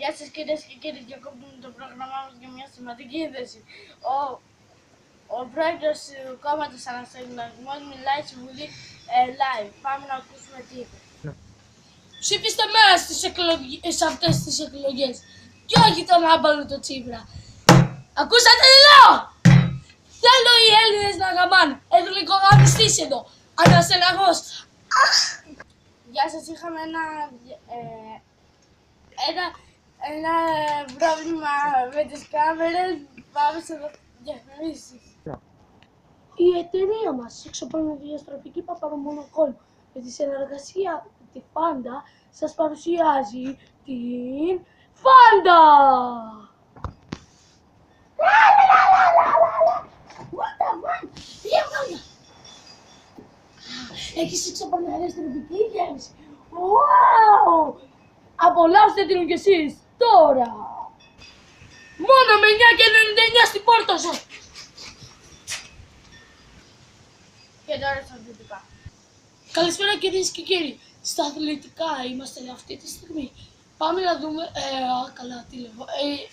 Γεια σας κυρίες και κύριοι, διακόπτουμε το πρόγραμμά μας για μια σημαντική είδηση. Ο πρόεδρος του κόμματος Ανασυνταγμός μιλάει στη Βουλή live. Πάμε να ακούσουμε τι είπε. Ψηφίστε μέρα σε αυτές τις εκλογές και όχι τον άμπαλο το Τσίπρα. Ακούσατε τι λέω! Θέλω οι Έλληνες να γαμάνε. Εθνικογαμιστής εδώ. Ανασυνταγμός. Γεια σας, είχαμε ένα πρόβλημα με τις κάμερες. Πάμε σε διαφημίσεις. Η εταιρεία μας, εξωπλοδιαστροφική Παπαρομονοκόλ, με τη συνεργασία με τη Φάντα, σας παρουσιάζει την Φάντα! Έχεις εξωπλοδιαστροφική γέμιση. Wow! Απολαύστε την κι εσείς τώρα! Μόνο με 9,99 στην πόρτα σας! Και τώρα στα αθλητικά. Καλησπέρα κυρίες και κύριοι. Στα αθλητικά είμαστε αυτή τη στιγμή. Πάμε να δούμε,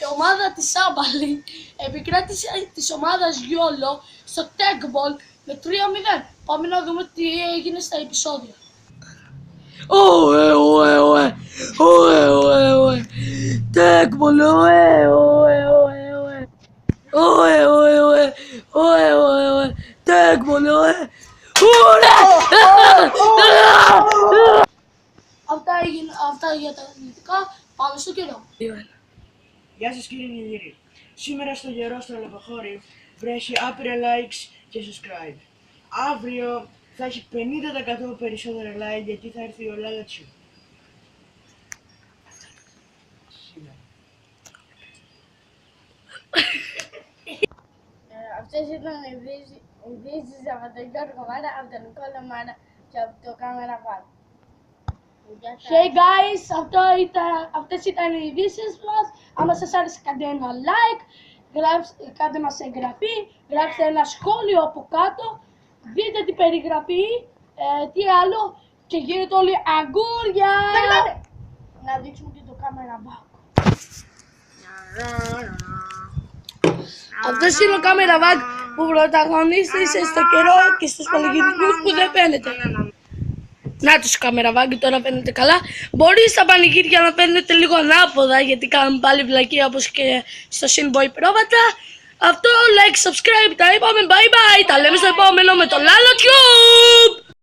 η ομάδα της Άμπαλη επικράτησε της ομάδας Γιόλο στο Τέγκμπολ με 3-0. Πάμε να δούμε τι έγινε στα επεισόδια. Τέγκμπολ, Τέγκμπολ, Αυτά για τα αθλητικά, πάμε στο καιρό. Γεια σας κύριοι και κύριοι. Σήμερα στο γερό στο Λεποχώρι βρέχει άπειρα likes και subscribe. Αύριο θα έχει 50% περισσότερα like γιατί θα έρθει ο Λάλατσιου. Αυτές ήταν οι ειδήσεις από τον Γιώργο Μάρα, από τον Νικόλα Μάρα και από το Κάμερα Βάκ. Hey guys, αυτές ήταν οι ειδήσεις μας. Άμα σας άρεσε κάντε ένα like, κάντε μας εγγραφή, γράψτε ένα σχόλιο από κάτω, δείτε την περιγραφή, τι άλλο και γίνετε όλοι αγκούρια. Να δείξουμε και το Κάμερα Βάκ. Αυτός είναι ο Κάμερα Βάκ που πρωταγωνίστησε στο καιρό και στους πανηγυρισμούς που δεν φαίνεται. Να τους Κάμερα Βάκ, τώρα φαίνεται καλά. Μπορεί στα πανηγύρια να φαίνεται λίγο ανάποδα γιατί κάνουμε πάλι βλακία όπως και στο Sinboy πρόβατα. Αυτό, like, subscribe, τα είπαμε, bye bye. Τα λέμε στο επόμενο με το Λάλατσιου.